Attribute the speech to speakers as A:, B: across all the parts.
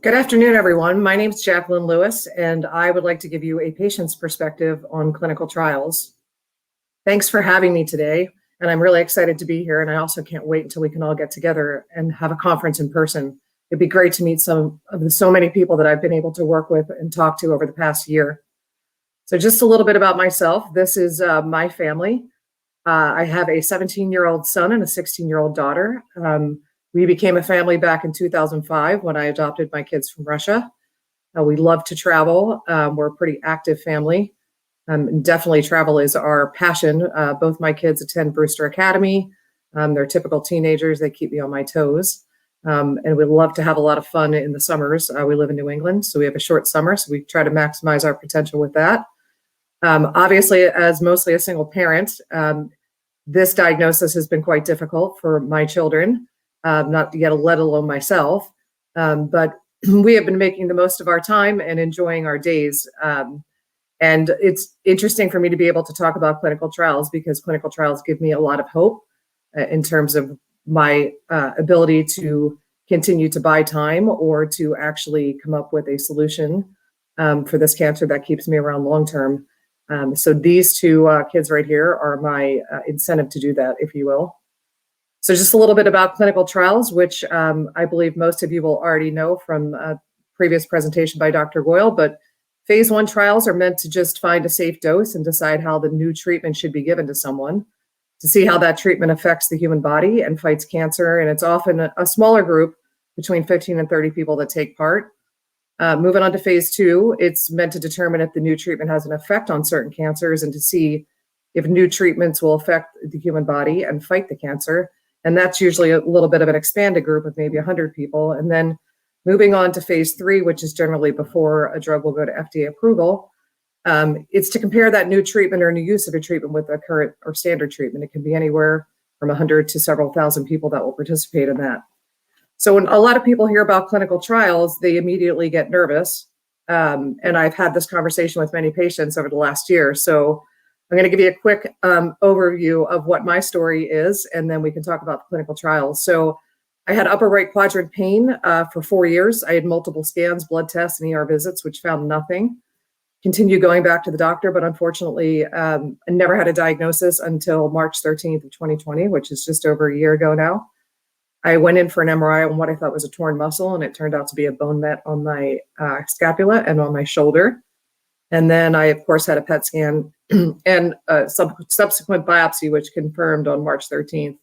A: Good afternoon, everyone. My name is Jacqueline Lewis, and I would like to give you a patient's perspective on clinical trials. Thanks for having me today, and I'm really excited to be here, and I also can't wait until we can all get together and have a conference in person. It'd be great to meet so many people that I've been able to work with and talk to over the past year. So just a little bit about myself. This is my family. I have a 17-year-old son and a 16-year-old daughter. We became a family back in 2005 when I adopted my kids from Russia. We love to travel. We're a pretty active family. And definitely travel is our passion. Both my kids attend Brewster Academy. They're typical teenagers. They keep me on my toes. And we love to have a lot of fun in the summers. We live in New England, so we have a short summer, so we try to maximize our potential with that. Obviously, as mostly a single parent, this diagnosis has been quite difficult for my children. Not yet, let alone myself, but we have been making the most of our time and enjoying our days. And it's interesting for me to be able to talk about clinical trials because clinical trials give me a lot of hope in terms of my ability to continue to buy time or to actually come up with a solution for this cancer that keeps me around long term. So these two kids right here are my incentive to do that, if you will. So just a little bit about clinical trials, which I believe most of you will already know from a previous presentation by Dr. Goyle, but phase 1 trials are meant to just find a safe dose and decide how the new treatment should be given to someone, to see how that treatment affects the human body and fights cancer. And it's often a smaller group, between 15 and 30 people that take part. Moving on to phase 2, it's meant to determine if the new treatment has an effect on certain cancers and to see if new treatments will affect the human body and fight the cancer. And that's usually a little bit of an expanded group of maybe 100 people. And then moving on to phase 3, which is generally before a drug will go to FDA approval, it's to compare that new treatment or new use of a treatment with a current or standard treatment. It can be anywhere from 100 to several thousand people that will participate in that. So when a lot of people hear about clinical trials, they immediately get nervous. And I've had this conversation with many patients over the last year. So I'm going to give you a quick overview of what my story is, and then we can talk about the clinical trials. So I had upper right quadrant pain for 4 years. I had multiple scans, blood tests, and ER visits, which found nothing. Continued going back to the doctor, but unfortunately, I never had a diagnosis until March 13th of 2020, which is just over a year ago now. I went in for an MRI on what I thought was a torn muscle, and it turned out to be a bone met on my scapula and on my shoulder. And then I, of course, had a PET scan and a subsequent biopsy, which confirmed on March 13th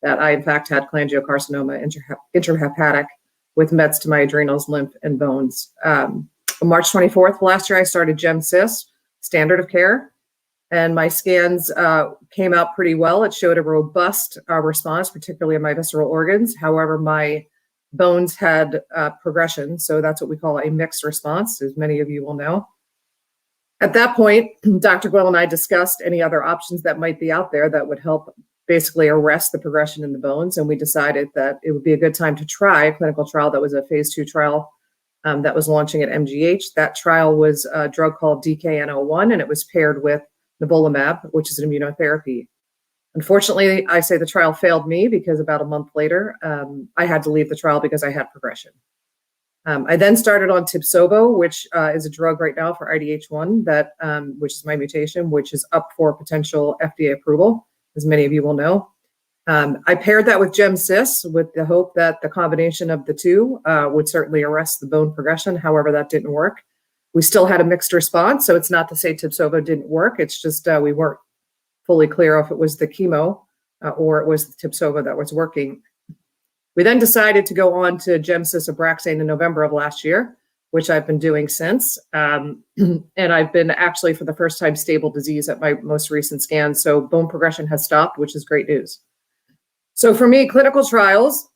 A: that I, in fact, had cholangiocarcinoma intrahepatic with mets to my adrenals, lymph, and bones. On March 24th last year, I started GemCis, standard of care, and my scans came out pretty well. It showed a robust response, particularly in my visceral organs. However, my bones had progression, so that's what we call a mixed response, as many of you will know. At that point, Dr. Goyle and I discussed any other options that might be out there that would help basically arrest the progression in the bones. And we decided that it would be a good time to try a clinical trial that was a phase 2 trial that was launching at MGH. That trial was a drug called DKN-01, and it was paired with nivolumab, which is an immunotherapy. Unfortunately, I say the trial failed me because about a month later, I had to leave the trial because I had progression. I then started on Tibsovo, which is a drug right now for IDH1, that which is my mutation, which is up for potential FDA approval, as many of you will know. I paired that with GemCis with the hope that the combination of the two would certainly arrest the bone progression. However, that didn't work. We still had a mixed response, so it's not to say Tibsovo didn't work. It's just we weren't fully clear if it was the chemo or it was the Tibsovo that was working. We then decided to go on to GemCis Abraxane in November of last year, which I've been doing since. And I've been actually, for the first time, stable disease at my most recent scan. So bone progression has stopped, which is great news. So for me, clinical trials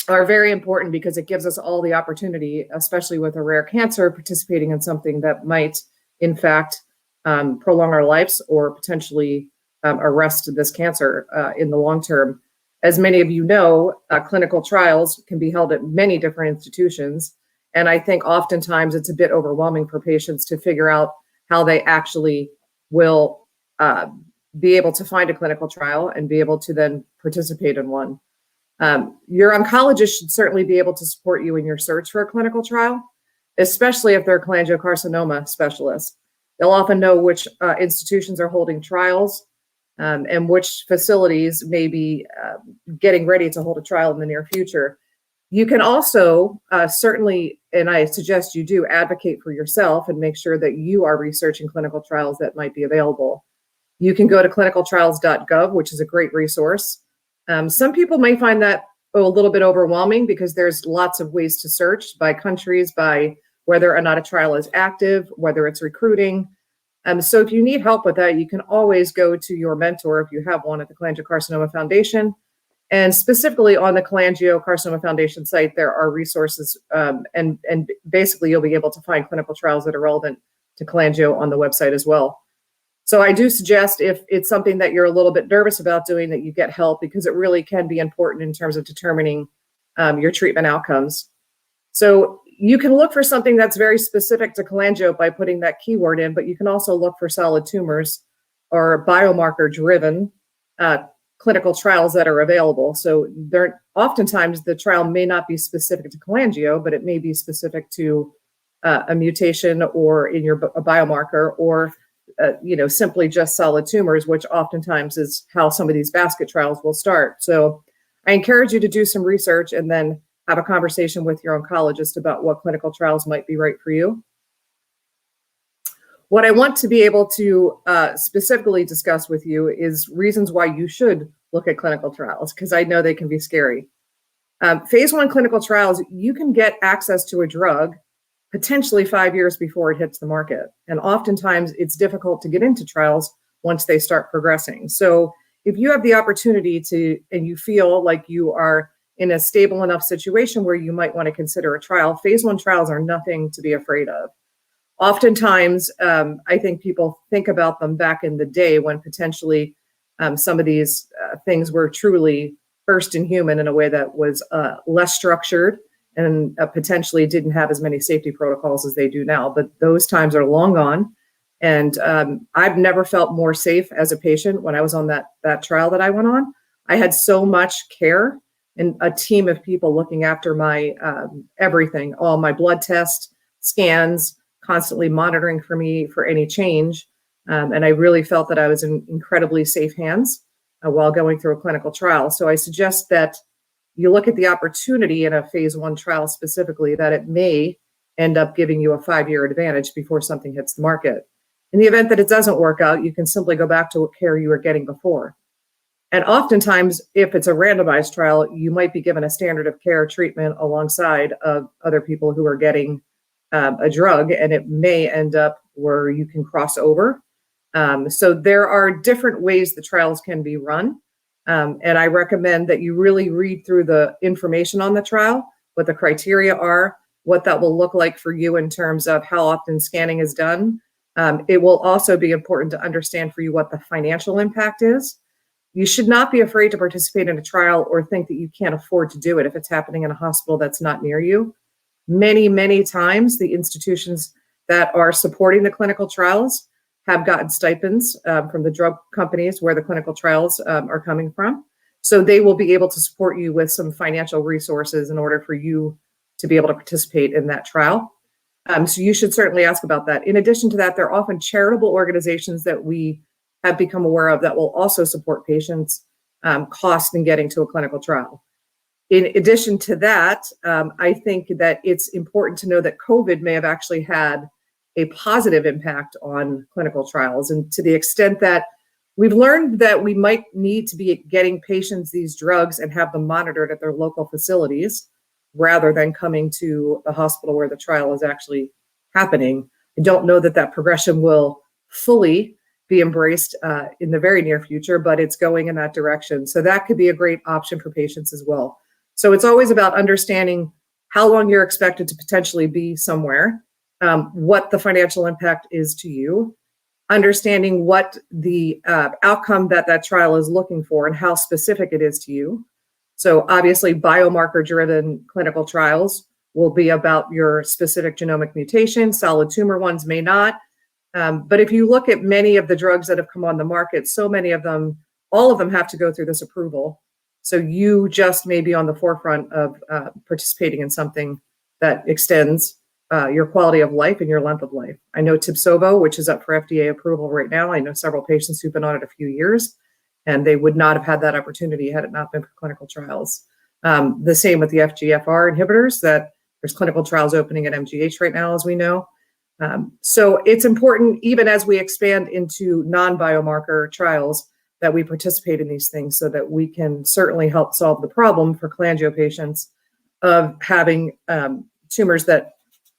A: are very important because it gives us all the opportunity, especially with a rare cancer, participating in something that might, in fact, prolong our lives or potentially arrest this cancer in the long term. As many of you know, clinical trials can be held at many different institutions. And I think oftentimes it's a bit overwhelming for patients to figure out how they actually will be able to find a clinical trial and be able to then participate in one. Your oncologist should certainly be able to support you in your search for a clinical trial, especially if they're cholangiocarcinoma specialists. They'll often know which institutions are holding trials and which facilities may be getting ready to hold a trial in the near future. You can also certainly, and I suggest you do, advocate for yourself and make sure that you are researching clinical trials that might be available. You can go to clinicaltrials.gov, which is a great resource. Some people may find that a little bit overwhelming because there's lots of ways to search by countries, by whether or not a trial is active, whether it's recruiting. So if you need help with that, you can always go to your mentor if you have one at the Cholangiocarcinoma Foundation. And specifically on the Cholangiocarcinoma Foundation site, there are resources, and basically you'll be able to find clinical trials that are relevant to cholangio on the website as well. So I do suggest, if it's something that you're a little bit nervous about doing, that you get help, because it really can be important in terms of determining your treatment outcomes. So you can look for something that's very specific to cholangio by putting that keyword in, but you can also look for solid tumors or biomarker-driven clinical trials that are available. So oftentimes the trial may not be specific to cholangio, but it may be specific to a mutation or in a biomarker, or simply just solid tumors, which oftentimes is how some of these basket trials will start. So I encourage you to do some research and then have a conversation with your oncologist about what clinical trials might be right for you. What I want to be able to specifically discuss with you is reasons why you should look at clinical trials, because I know they can be scary. Phase 1 clinical trials, you can get access to a drug potentially 5 years before it hits the market. And oftentimes it's difficult to get into trials once they start progressing. So if you have the opportunity to, and you feel like you are in a stable enough situation where you might want to consider a trial, phase 1 trials are nothing to be afraid of. Oftentimes, I think people think about them back in the day when potentially some of these things were truly first in human in a way that was less structured and potentially didn't have as many safety protocols as they do now. But those times are long gone. And I've never felt more safe as a patient when I was on that trial that I went on. I had so much care and a team of people looking after my everything, all my blood tests, scans, constantly monitoring for me for any change. And I really felt that I was in incredibly safe hands while going through a clinical trial. So I suggest that you look at the opportunity in a phase 1 trial specifically, that it may end up giving you a 5-year advantage before something hits the market. In the event that it doesn't work out, you can simply go back to what care you were getting before. And oftentimes, if it's a randomized trial, you might be given a standard of care treatment alongside of other people who are getting a drug, and it may end up where you can cross over. So there are different ways the trials can be run. And I recommend that you really read through the information on the trial, what the criteria are, what that will look like for you in terms of how often scanning is done. It will also be important to understand for you what the financial impact is. You should not be afraid to participate in a trial or think that you can't afford to do it if it's happening in a hospital that's not near you. Many, many times, the institutions that are supporting the clinical trials have gotten stipends from the drug companies where the clinical trials are coming from. So they will be able to support you with some financial resources in order for you to be able to participate in that trial. So you should certainly ask about that. In addition to that, there are often charitable organizations that we have become aware of that will also support patients' costs in getting to a clinical trial. In addition to that, I think that it's important to know that COVID may have actually had a positive impact on clinical trials. And to the extent that we've learned that we might need to be getting patients these drugs and have them monitored at their local facilities rather than coming to the hospital where the trial is actually happening. I don't know that that progression will fully be embraced in the very near future, but it's going in that direction. So that could be a great option for patients as well. So it's always about understanding how long you're expected to potentially be somewhere, what the financial impact is to you, understanding what the outcome that trial is looking for and how specific it is to you. So obviously biomarker-driven clinical trials will be about your specific genomic mutation. Solid tumor ones may not. But if you look at many of the drugs that have come on the market, so many of them, all of them have to go through this approval. So you just may be on the forefront of participating in something that extends your quality of life and your length of life. I know Tibsovo, which is up for FDA approval right now. I know several patients who've been on it a few years, and they would not have had that opportunity had it not been for clinical trials. The same with the FGFR inhibitors, that there's clinical trials opening at MGH right now, as we know. So it's important, even as we expand into non-biomarker trials, that we participate in these things so that we can certainly help solve the problem for cholangio patients of having tumors that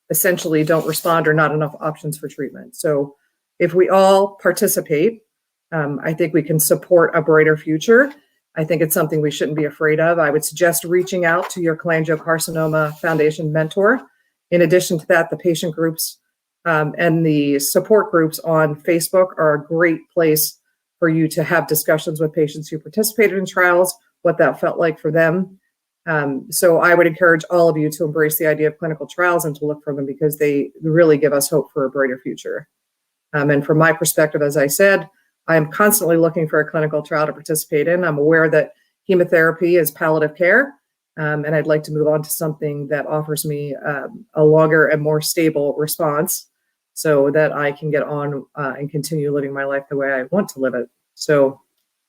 A: essentially don't respond or not enough options for treatment. So if we all participate, I think we can support a brighter future. I think it's something we shouldn't be afraid of. I would suggest reaching out to your Cholangiocarcinoma Foundation mentor. In addition to that, the patient groups and the support groups on Facebook are a great place for you to have discussions with patients who participated in trials, what that felt like for them. So I would encourage all of you to embrace the idea of clinical trials and to look for them, because they really give us hope for a brighter future. And from my perspective, as I said, I am constantly looking for a clinical trial to participate in. I'm aware that chemotherapy is palliative care, and I'd like to move on to something that offers me a longer and more stable response so that I can get on and continue living my life the way I want to live it. So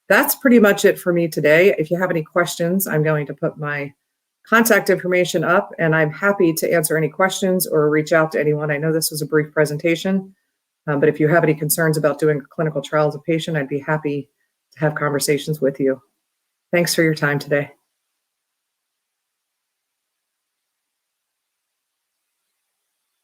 A: that's pretty much it for me today. If you have any questions, I'm going to put my contact information up, and I'm happy to answer any questions or reach out to anyone. I know this was a brief presentation, but if you have any concerns about doing a clinical trial as a patient, I'd be happy to have conversations with you. Thanks for your time today.